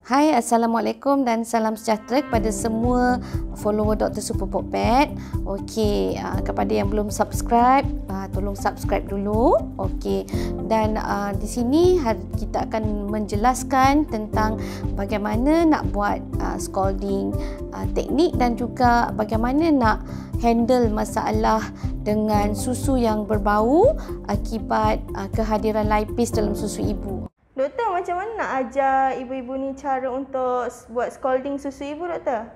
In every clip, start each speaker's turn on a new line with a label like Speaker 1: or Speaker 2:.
Speaker 1: Hai, Assalamualaikum dan salam sejahtera kepada semua follower Dr. Super Pokpet. Okey, kepada yang belum subscribe, tolong subscribe dulu. Okey, dan di sini kita akan menjelaskan tentang bagaimana nak buat scalding teknik dan juga bagaimana nak handle masalah dengan susu yang berbau akibat kehadiran lipase dalam susu ibu.
Speaker 2: Doktor, macam mana nak ajar ibu-ibu ni cara untuk buat scalding susu ibu, doktor?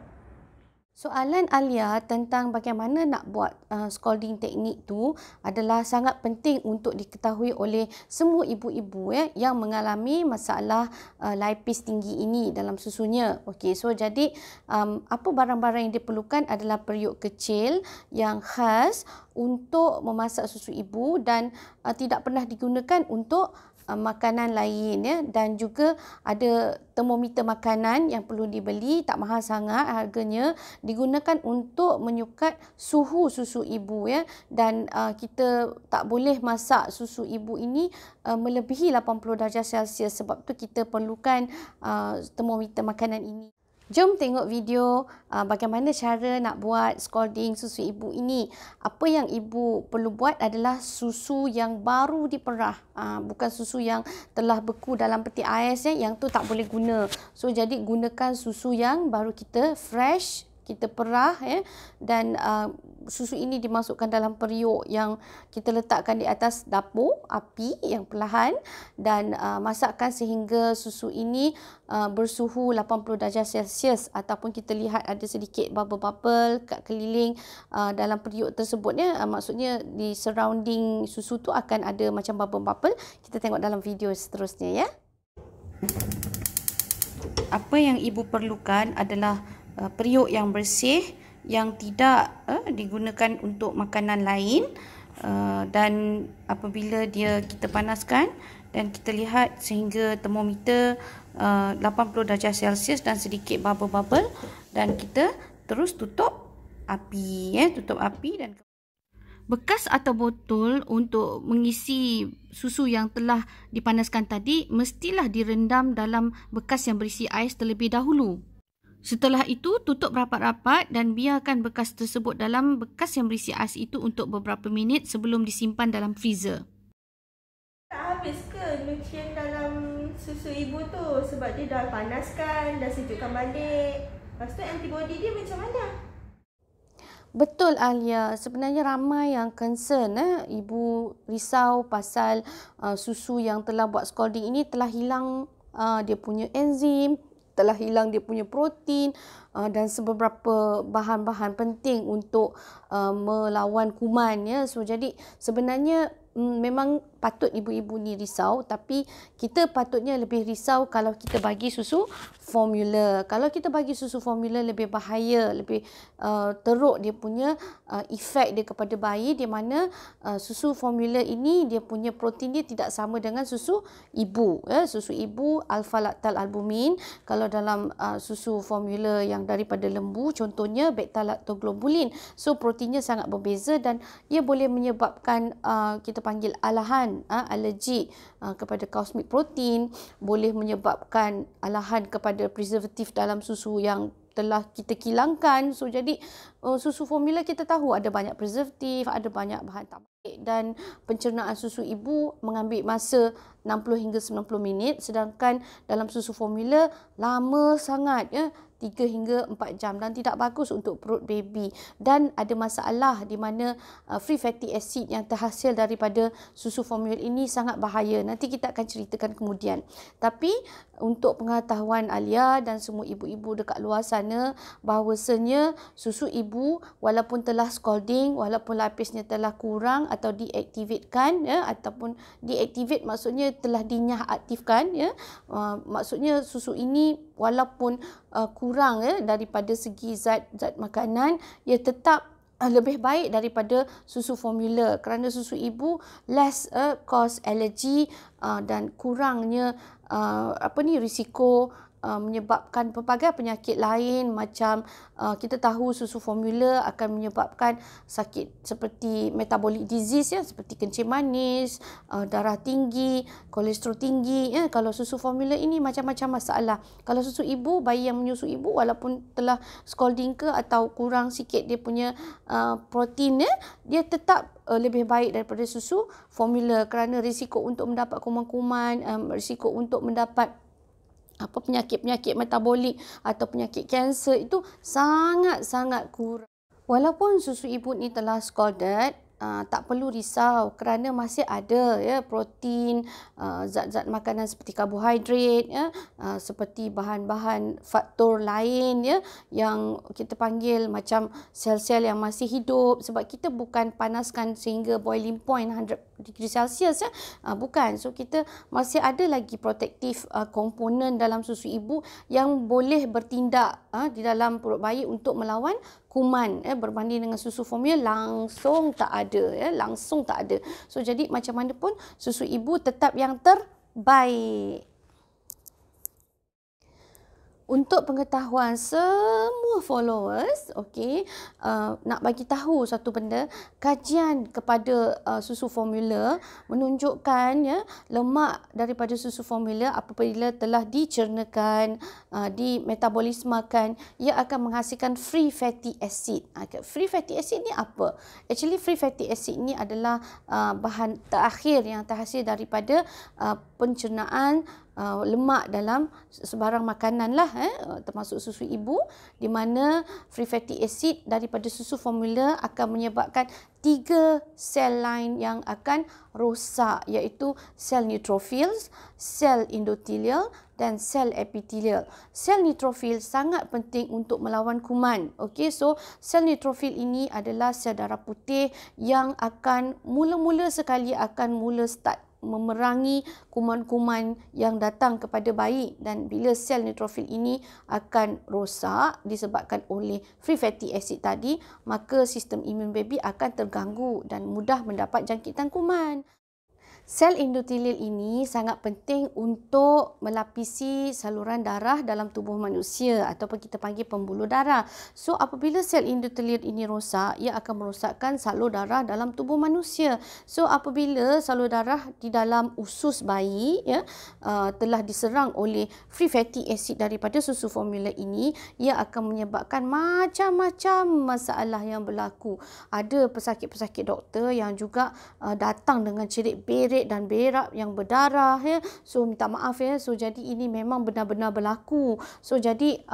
Speaker 1: Soalan Alia tentang bagaimana nak buat scalding teknik tu adalah sangat penting untuk diketahui oleh semua ibu-ibu yang mengalami masalah lipase tinggi ini dalam susunya. Okey, so jadi apa barang-barang yang diperlukan adalah periuk kecil yang khas untuk memasak susu ibu dan tidak pernah digunakan untuk makanan lain dan juga ada termometer makanan yang perlu dibeli, tak mahal sangat harganya, digunakan untuk menyukat suhu susu ibu dan kita tak boleh masak susu ibu ini melebihi 80 darjah Celsius, sebab tu kita perlukan termometer makanan ini. Jom tengok video bagaimana cara nak buat scalding susu ibu ini. Apa yang ibu perlu buat adalah susu yang baru diperah, bukan susu yang telah beku dalam peti ais yang tu tak boleh guna. So jadi gunakan susu yang baru kita fresh, kita perah dan susu ini dimasukkan dalam periuk yang kita letakkan di atas dapur api yang perlahan dan masakkan sehingga susu ini bersuhu 80 darjah Celsius, ataupun kita lihat ada sedikit bubble-bubble kat keliling dalam periuk tersebut maksudnya di surrounding susu tu akan ada macam bubble-bubble. Kita tengok dalam video seterusnya ya. Apa yang ibu perlukan adalah periuk yang bersih yang tidak digunakan untuk makanan lain, dan apabila kita panaskan dan kita lihat sehingga termometer 80 darjah Celsius dan sedikit bubble-bubble, dan kita terus tutup api dan bekas atau botol untuk mengisi susu yang telah dipanaskan tadi mestilah direndam dalam bekas yang berisi ais terlebih dahulu. Setelah itu, tutup rapat-rapat dan biarkan bekas tersebut dalam bekas yang berisi ais itu untuk beberapa minit sebelum disimpan dalam freezer.
Speaker 2: Tak habis ke nutrien dalam susu ibu tu sebab dia dah panaskan, dah sejukkan balik? Lepas tu antibody dia macam mana?
Speaker 1: Betul Alia, sebenarnya ramai yang concern ibu risau pasal susu yang telah buat scalding ini telah hilang dia punya enzim, telah hilang dia punya protein dan beberapa bahan-bahan penting untuk melawan kuman So jadi sebenarnya memang patut ibu-ibu ni risau, tapi kita patutnya lebih risau kalau kita bagi susu formula. Kalau kita bagi susu formula lebih bahaya, lebih teruk dia punya efek dia kepada bayi, di mana susu formula ini dia punya protein dia tidak sama dengan susu ibu. Susu ibu alpha lactal albumin, kalau dalam susu formula yang daripada lembu contohnya beta lactoglobulin, so proteinnya sangat berbeza dan ia boleh menyebabkan kita panggil alahan, alergi kepada cow's-milk protein, boleh menyebabkan alahan kepada preservatif dalam susu yang telah kita kilangkan. So jadi susu formula kita tahu ada banyak preservatif, ada banyak bahan tak baik, dan pencernaan susu ibu mengambil masa 60 hingga 90 minit, sedangkan dalam susu formula lama sangat 3 hingga 4 jam dan tidak bagus untuk perut baby, dan ada masalah di mana free fatty acid yang terhasil daripada susu formula ini sangat bahaya. Nanti kita akan ceritakan kemudian. Tapi untuk pengetahuan Alia dan semua ibu-ibu dekat luar sana, bahawasanya susu ibu walaupun telah scalding, walaupun lapisnya telah kurang atau deaktivetkan ataupun deactivate maksudnya telah dinyah aktifkan maksudnya susu ini walaupun kurang daripada segi zat makanan, ia tetap lebih baik daripada susu formula, kerana susu ibu less cause allergy dan kurangnya risiko menyebabkan pelbagai penyakit lain macam kita tahu susu formula akan menyebabkan sakit seperti metabolic disease ya, seperti kencing manis, darah tinggi, kolesterol tinggi ya. Kalau susu formula ini macam-macam masalah. Kalau susu ibu, bayi yang menyusu ibu walaupun telah scalding ke atau kurang sikit dia punya protein ya, dia tetap lebih baik daripada susu formula kerana risiko untuk mendapat kuman-kuman, risiko untuk mendapat penyakit-penyakit metabolik atau penyakit kanser itu sangat-sangat kurang. Walaupun susu ibu ni telah scalded, tak perlu risau kerana masih ada ya protein, zat-zat makanan seperti karbohidrat ya, seperti bahan-bahan faktor lain ya yang kita panggil macam sel-sel yang masih hidup, sebab kita bukan panaskan sehingga boiling point 100 degree Celsius ya, bukan. So kita masih ada lagi protektif komponen dalam susu ibu yang boleh bertindak di dalam perut bayi untuk melawan kuman berbanding dengan susu formula langsung tak ada langsung tak ada. So jadi macam mana pun susu ibu tetap yang terbaik. Untuk pengetahuan semua followers, okey, nak bagi tahu satu benda, kajian kepada susu formula menunjukkan ya lemak daripada susu formula apabila telah dicernakan, dimetabolismakan, ia akan menghasilkan free fatty acid. Free fatty acid ni apa? Actually free fatty acid ni adalah bahan terakhir yang terhasil daripada pencernaan lemak dalam sebarang makanan lah termasuk susu ibu, di mana free fatty acid daripada susu formula akan menyebabkan 3 sel lain yang akan rosak, iaitu sel neutrophils, sel endothelial dan sel epithelial. Sel neutrophil sangat penting untuk melawan kuman. Okey, so sel neutrophil ini adalah sel darah putih yang akan mula-mula sekali akan mula start memerangi kuman-kuman yang datang kepada bayi, dan bila sel neutrophil ini akan rosak disebabkan oleh free fatty acid tadi, maka sistem imun baby akan terganggu dan mudah mendapat jangkitan kuman. Sel endothelial ini sangat penting untuk melapisi saluran darah dalam tubuh manusia ataupun kita panggil pembuluh darah. So apabila sel endothelial ini rosak, ia akan merosakkan salur darah dalam tubuh manusia. So apabila salur darah di dalam usus bayi ya telah diserang oleh free fatty acid daripada susu formula ini, ia akan menyebabkan macam-macam masalah yang berlaku. Ada pesakit-pesakit doktor yang juga datang dengan cerit berit dan berak yang berdarah ya. So minta maaf ya. So jadi ini memang benar-benar berlaku. So jadi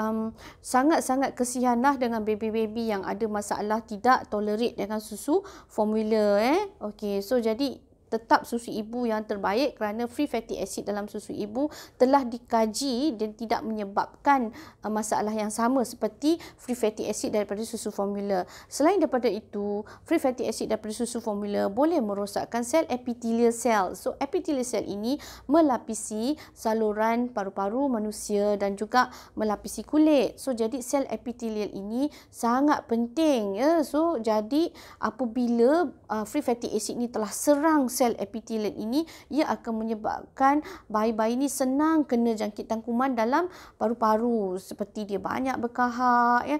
Speaker 1: sangat-sangat kesianlah dengan baby-baby yang ada masalah tidak tolerate dengan susu formula Okey, so jadi tetap susu ibu yang terbaik kerana free fatty acid dalam susu ibu telah dikaji dan tidak menyebabkan masalah yang sama seperti free fatty acid daripada susu formula. Selain daripada itu, free fatty acid daripada susu formula boleh merosakkan sel epithelial cell. So epithelial cell ini melapisi saluran paru-paru manusia dan juga melapisi kulit. So jadi sel epithelial ini sangat penting ya. So jadi apabila free fatty acid ini telah serang sel epithelial ini, ia akan menyebabkan bayi-bayi ini senang kena jangkitan kuman dalam paru-paru, seperti dia banyak berkahak ya,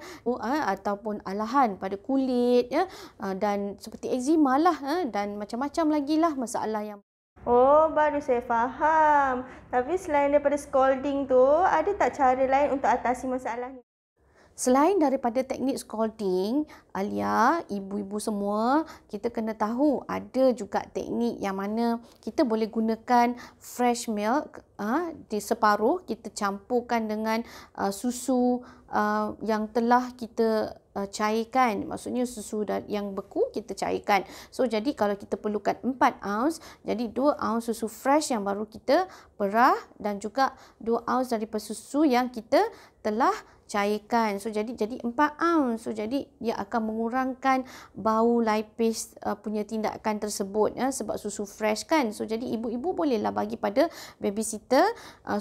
Speaker 1: ataupun alahan pada kulit ya, dan seperti eczema lah dan macam-macam lagi lah masalah yang.
Speaker 2: Oh, baru saya faham. Tapi selain daripada scalding tu, ada tak cara lain untuk atasi masalah ni?
Speaker 1: Selain daripada teknik scalding, Alia, ibu-ibu semua, kita kena tahu ada juga teknik yang mana kita boleh gunakan fresh milk di separuh, kita campurkan dengan susu yang telah kita cairkan, maksudnya susu yang beku kita cairkan. So jadi kalau kita perlukan 4 ounce, jadi 2 ounce susu fresh yang baru kita perah dan juga 2 ounce daripada susu yang kita telah cairkan. So jadi 4 ounce. So jadi dia akan mengurangkan bau lipase punya tindakan tersebut sebab susu fresh kan. So jadi ibu-ibu bolehlah bagi pada babysitter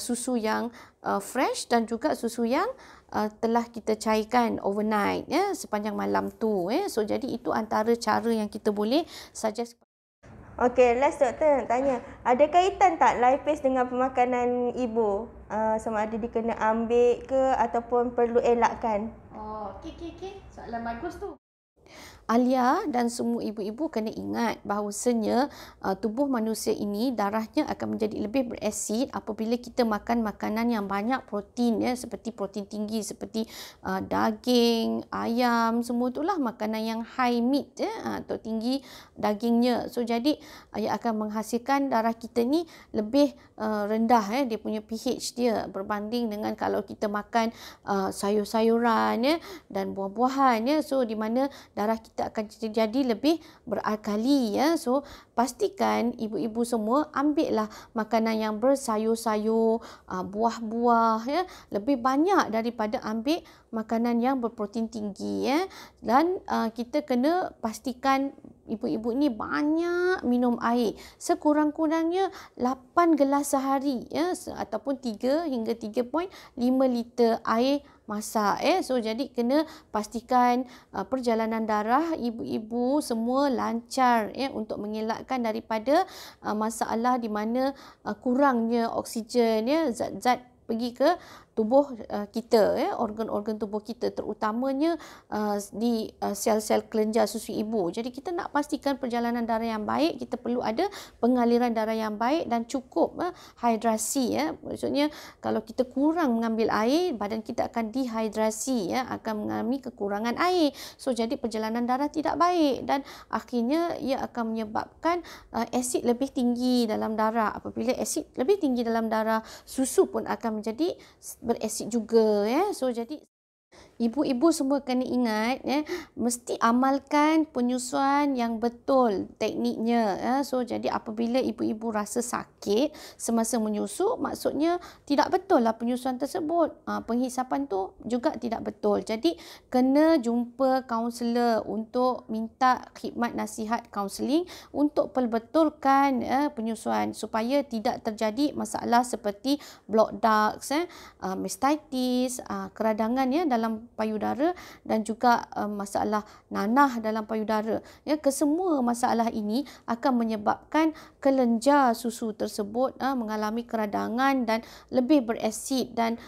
Speaker 1: susu yang fresh dan juga susu yang telah kita cairkan overnight sepanjang malam tu So jadi itu antara cara yang kita boleh suggest.
Speaker 2: Okey, last doktor nak tanya, ada kaitan tak lipase dengan pemakanan ibu? sama ada dia kena ambil ke ataupun perlu elakkan.
Speaker 1: Oh, okey. Soalan bagus tu. Alia dan semua ibu-ibu kena ingat bahawasanya tubuh manusia ini darahnya akan menjadi lebih berasid apabila kita makan makanan yang banyak protein, ya, seperti protein tinggi seperti daging, ayam, semua itulah makanan yang high meat, ya, atau tinggi dagingnya. So jadi ia akan menghasilkan darah kita ni lebih rendah, ya, dia punya pH dia berbanding dengan kalau kita makan sayur-sayuran, ya, dan buah-buahan, ya. So di mana darah kita akan jadi lebih beralkali, ya. So pastikan ibu-ibu semua ambillah makanan yang bersayur-sayur, buah-buah, ya, lebih banyak daripada ambil makanan yang berprotein tinggi, ya. Dan kita kena pastikan ibu-ibu ni banyak minum air, sekurang-kurangnya 8 gelas sehari, ya, ataupun 3 hingga 3.5 liter air masak, So jadi kena pastikan perjalanan darah ibu-ibu semua lancar, untuk mengelakkan daripada masalah di mana kurangnya oksigen, zat-zat pergi ke tubuh kita, organ-organ tubuh kita, terutamanya di sel-sel kelenjar susu ibu. Jadi kita nak pastikan perjalanan darah yang baik, kita perlu ada pengaliran darah yang baik dan cukup hidrasi, maksudnya kalau kita kurang mengambil air, badan kita akan dehidrasi, akan mengalami kekurangan air. So jadi perjalanan darah tidak baik dan akhirnya ia akan menyebabkan asid lebih tinggi dalam darah. Apabila asid lebih tinggi dalam darah, susu pun akan menjadi berasid juga, So jadi ibu-ibu semua kena ingat, mesti amalkan penyusuan yang betul tekniknya, So jadi apabila ibu-ibu rasa sakit semasa menyusu, maksudnya tidak betul lah penyusuan tersebut, penghisapan tu juga tidak betul. Jadi kena jumpa kaunselor untuk minta khidmat nasihat kaunseling untuk perbetulkan penyusuan supaya tidak terjadi masalah seperti blood ducts, mastitis, keradangan, dalam payudara dan juga masalah nanah dalam payudara. Kesemua masalah ini akan menyebabkan kelenjar susu tersebut mengalami keradangan dan lebih berasid dan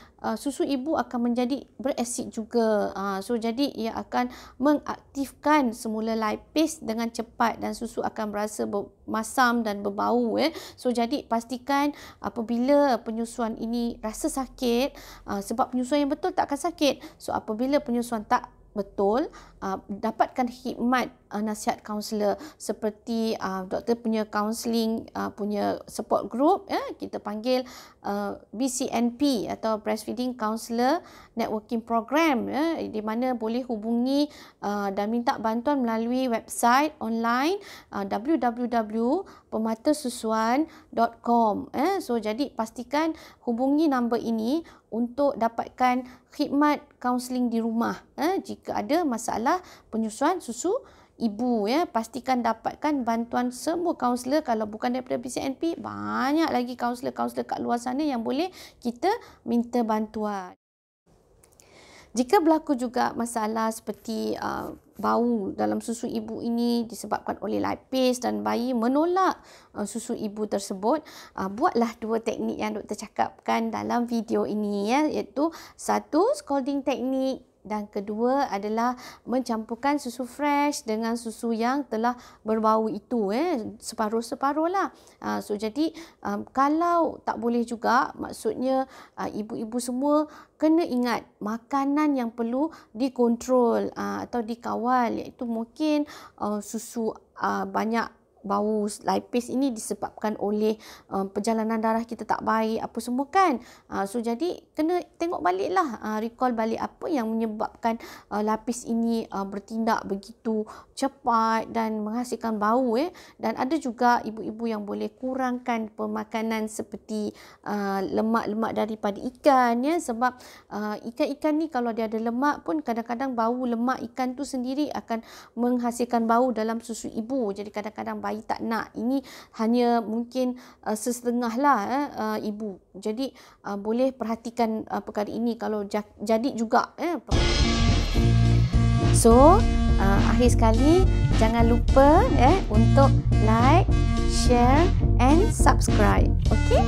Speaker 1: susu ibu akan menjadi berasid juga. So jadi ia akan mengaktifkan semula lipase dengan cepat dan susu akan berasa masam dan berbau. So jadi pastikan apabila penyusuan ini rasa sakit, sebab penyusuan yang betul tak akan sakit. So apabila penyusuan tak betul, dapatkan khidmat nasihat kaunselor seperti doktor punya kaunseling punya support group, kita panggil BCNP atau Breastfeeding Counselor Networking Program, di mana boleh hubungi dan minta bantuan melalui website online www.pematasusuan.com. So jadi pastikan hubungi nombor ini untuk dapatkan khidmat kaunseling di rumah jika ada masalah penyusuan susu ibu. Pastikan dapatkan bantuan semua kaunselor. Kalau bukan daripada BCNP, banyak lagi kaunselor-kaunselor kat luar sana yang boleh kita minta bantuan. Jika berlaku juga masalah seperti bau dalam susu ibu ini disebabkan oleh lipase dan bayi menolak susu ibu tersebut, buatlah 2 teknik yang doktor cakapkan dalam video ini, iaitu 1, scalding teknik, dan kedua adalah mencampurkan susu fresh dengan susu yang telah berbau itu, separuh-separuh lah. So jadi kalau tak boleh juga, maksudnya ibu-ibu semua kena ingat makanan yang perlu dikontrol atau dikawal, iaitu mungkin susu banyak bau lipase ini disebabkan oleh perjalanan darah kita tak baik apa semua kan. So jadi kena tengok baliklah, recall balik apa yang menyebabkan lipase ini bertindak begitu cepat dan menghasilkan bau. Dan ada juga ibu-ibu yang boleh kurangkan pemakanan seperti lemak-lemak daripada ikan, sebab ikan-ikan ni kalau dia ada lemak pun kadang-kadang bau lemak ikan tu sendiri akan menghasilkan bau dalam susu ibu. Jadi kadang-kadang bayi tak nak. Ini hanya mungkin sesetengah lah ibu. Jadi boleh perhatikan perkara ini kalau jadi juga. So akhir sekali jangan lupa untuk like, share and subscribe. Okay?